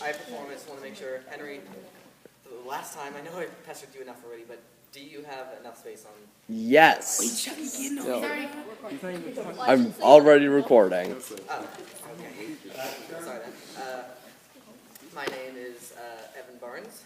I perform. I just want to make sure, Henry, the last time, I know I pestered you enough already, but do you have enough space on? Yes. No. I'm already recording. Oh, okay. Sorry then. My name is Evan Barnes,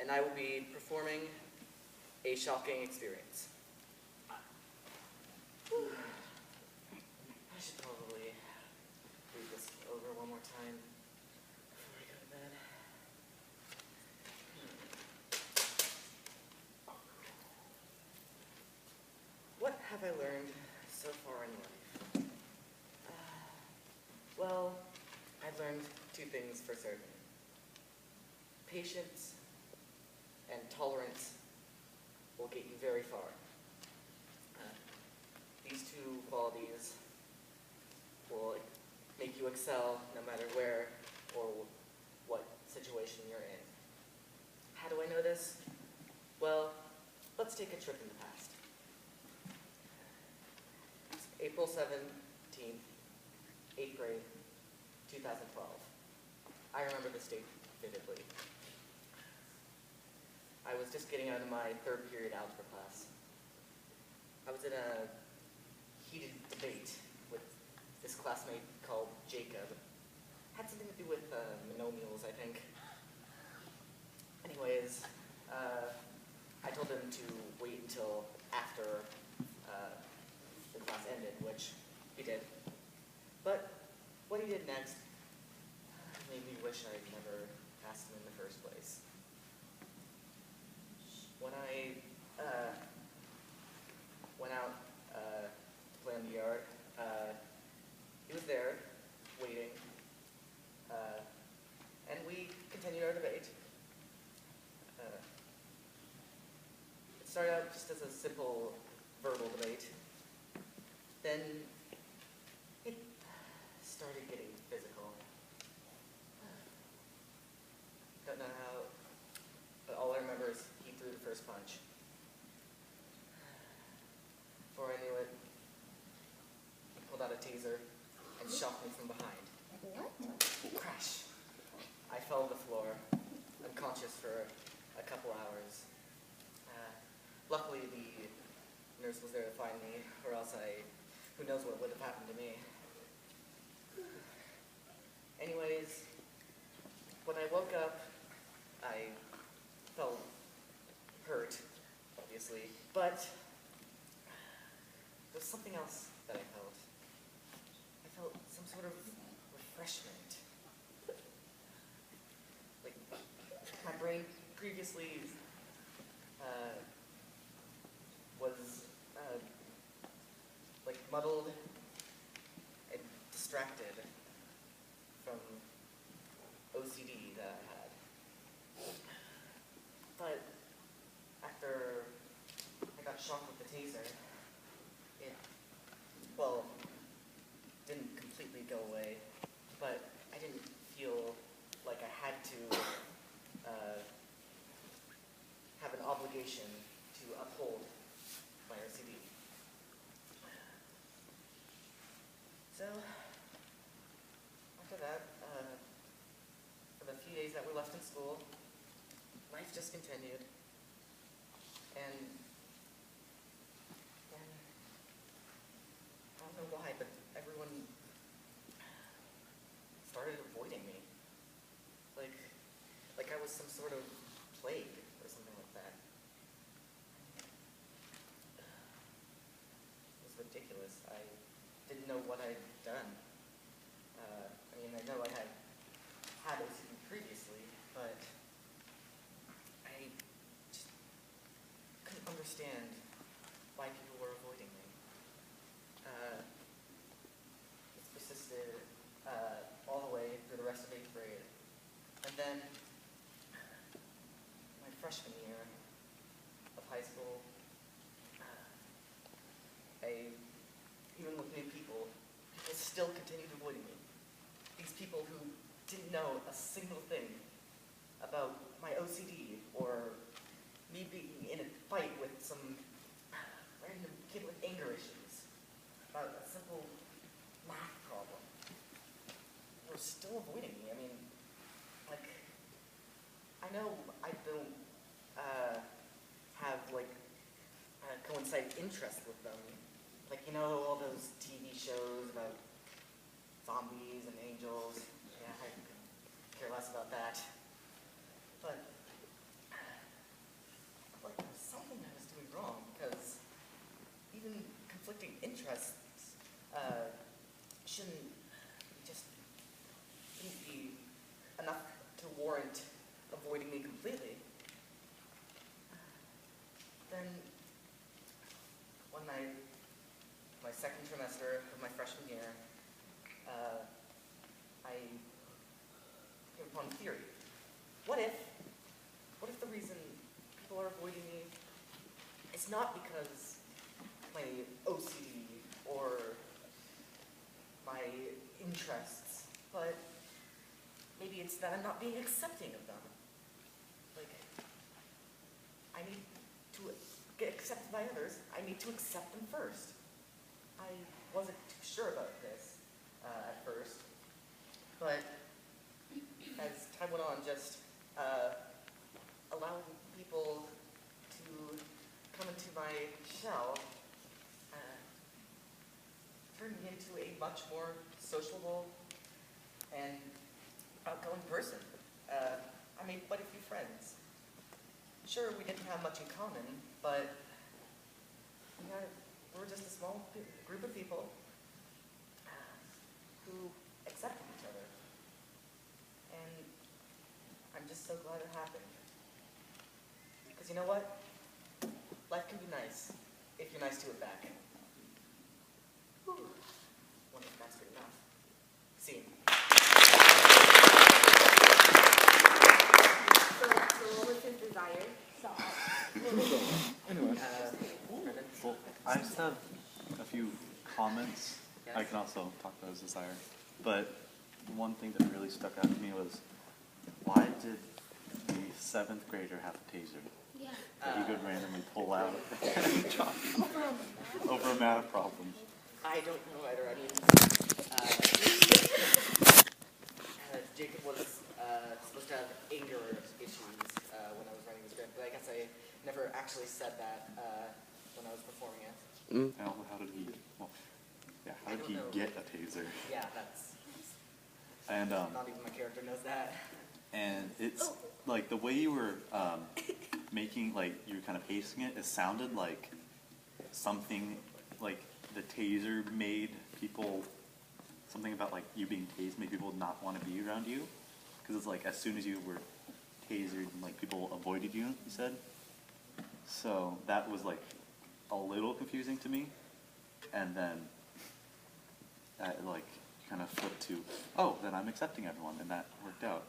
and I will be performing a shocking experience. I should probably read this over one more time before I go to bed. What have I learned so far in life? Well, I've learned two things for certain. Patience and tolerance will get you very far. These two qualities will make you excel no matter where or what situation you're in. How do I know this? Well, let's take a trip in the past. It's April 17th, 8th grade, 2012. I remember this date vividly. I was just getting out of my third period algebra class. I was in a heated debate with this classmate called Jacob. Had something to do with monomials, I think. Anyways, I told him to wait until after the class ended, which he did. But what he did next made me wish I'd never asked him in the first place. When I went out to play in the yard, he was there, waiting, and we continued our debate. It started out just as a simple verbal debate. Then it started getting physical. Don't know how, but all I remember is he threw the first punch. Before I knew it, he pulled out a taser and shot me from behind. What? Crash. I fell to the floor, unconscious for a couple hours. Luckily, the nurse was there to find me, or else who knows what would have happened to me. Anyways, when I woke up, I felt hurt, obviously, but there's something else that I felt. I felt some sort of refreshment. Like, my brain previously was like muddled and distracted from OCD that I had. But after I got shocked with the taser, it, well, didn't completely go away, but I didn't feel like I had to have an obligation to uphold my OCD. So, after that, for the few days that were left in school, life just continued. And I don't know why, but everyone started avoiding me. Like I was some sort of plague or something like that. It was ridiculous. I didn't know what I'd done. I mean, I know I had OCD previously, but I just couldn't understand why people were avoiding me. It's persisted all the way through the rest of 8th grade. And then, my freshman year of high school, even with new people still continued avoiding me. These people who didn't know a single thing about my OCD or me being in a fight with some random kid with anger issues about a simple math problem were still avoiding me. I mean, like, I know I don't have like coinciding interests with them. Like, you know, all those TV shows about zombies and angels. Yeah, I could care less about that. But like, there was something I was doing wrong, because even conflicting interests shouldn't be enough to warrant avoiding me completely. Then, one night, my second trimester of my freshman year, I came upon a theory. What if the reason people are avoiding me is not because my OCD or my interests, but maybe it's that I'm not being accepting of them. Like, I need to get accepted by others. I need to accept them first. I wasn't too sure about this at first, but as time went on, just allowing people to come into my shell turned me into a much more sociable and outgoing person. I made quite a few friends. Sure, we didn't have much in common, but we were just a small group of people who accepted each other. And I'm just so glad it happened. Because you know what? Life can be nice if you're nice to it back. Whew. Wonder if that's good enough. See. So what was his desire? Anyway. Well, I just have a few comments. Yes. I can also talk about his desire. But one thing that really stuck out to me was, why did the 7th grader have a taser Yeah. that he could randomly pull out and drop over a math problem? I don't know either. I mean, Jacob was supposed to have anger issues when I was writing the script, but I guess I never actually said that when I was performing it. How did he? Well, yeah. How did he get a taser? Yeah, that's And not even my character knows that. and it's like the way you were making, like you were kind of pacing it. It sounded like something like the taser made people. Something about like you being tased made people not want to be around you, because it's like as soon as you were tasered, like people avoided you. You said. So that was like a little confusing to me, and then like kind of flipped to, oh, then I'm accepting everyone, and that worked out.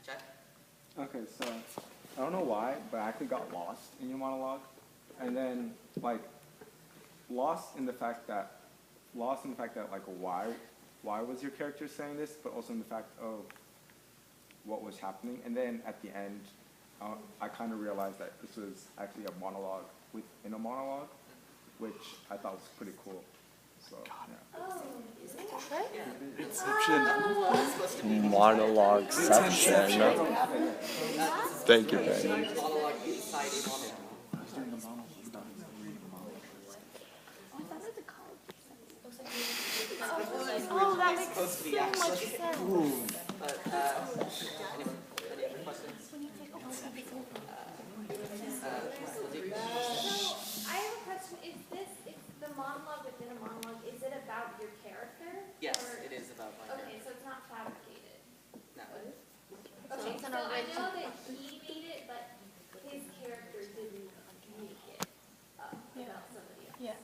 Chad? Okay, so I don't know why, but I actually got lost in your monologue, and then like lost in the fact that like why was your character saying this, but also in the fact of what was happening, and then at the end, I kind of realized that this was actually a monologue within a monologue, which I thought was pretty cool. So yeah. Monologue-ception. Thank you, Ben. Monologue inside a monologue. Oh, that makes Supposed to be so much actually. sense. But any other questions? I have a question. Is the monologue within a monologue, is it about your character? Yes, Or- it is about my Okay, so it's not fabricated. No. Okay, so I know that he made it, but his character didn't make it up about somebody else. Yeah.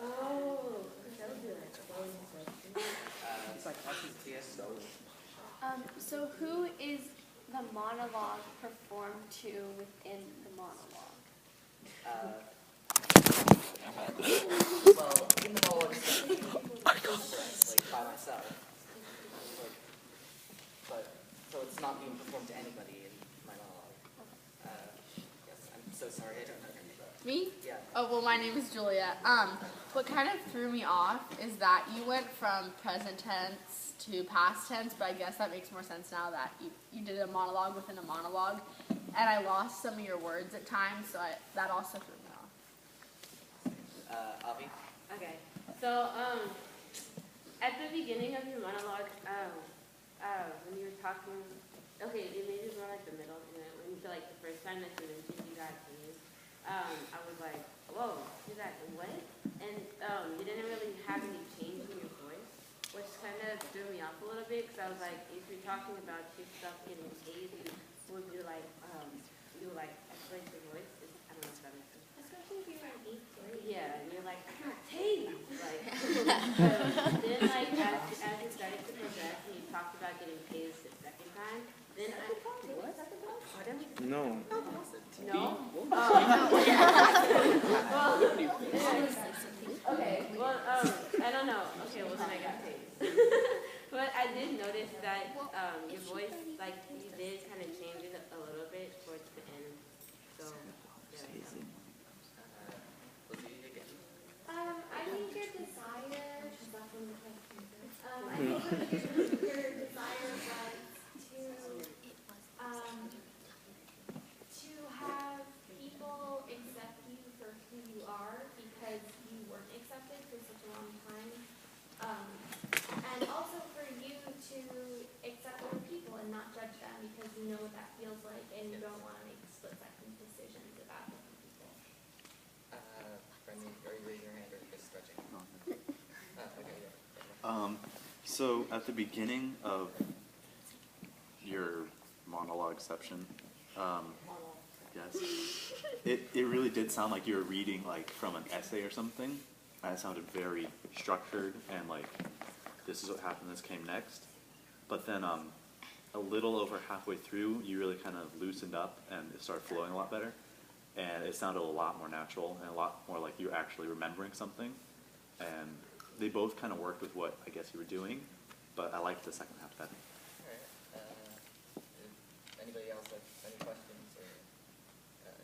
Oh, So who is the monologue performed to within the monologue? Well, in the monologue, like by myself. But so it's not being performed to anybody in my monologue. Yes, I'm so sorry. I don't know. Me? Yeah. Oh, well, my name is Julia. What kind of threw me off is that you went from present tense to past tense, but I guess that makes more sense now that you did a monologue within a monologue. And I lost some of your words at times, so that also threw me off. Avi? Okay, so at the beginning of your monologue, when you were talking, okay, it maybe was more like the middle, you know, when you feel like the first time that you mentioned you got keys, I was like, whoa, you got what? And you didn't really have any change in your voice, which kind of threw me off a little bit, because I was like, if you're talking about your stuff getting paid, would you like, isolate your voice? I don't know if that makes sense. Especially if you're in 8th grade. Yeah, and you're like, I got tased. Like, then like as you started to progress and you talked about getting tased the second time, then I what? No. No. Okay. Well, I don't know. Okay, well then I got tased. But I did notice that your voice, like you did kind of change it a little bit towards the end. So yeah. I think your desire, I think your desire was to have people accept you for who you are because you weren't accepted for such a long time. And also for you to accept other people and not judge them because you know what that feels like and you don't want to make split-second decisions about different people. Brendan, are you raising your hand or just stretching? Okay, yeah. So at the beginning of your monologue section, yes, it really did sound like you were reading like from an essay or something. And it sounded very structured and like, this is what happened, this came next. But then a little over halfway through, you really kind of loosened up and it started flowing a lot better. And it sounded a lot more natural and a lot more like you were actually remembering something. And they both kind of worked with what I guess you were doing, but I liked the second half better. All right. Anybody else have any questions, or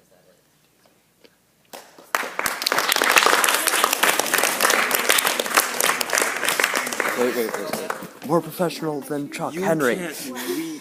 is that it? Wait. More professional than Chuck Henry. You can't read.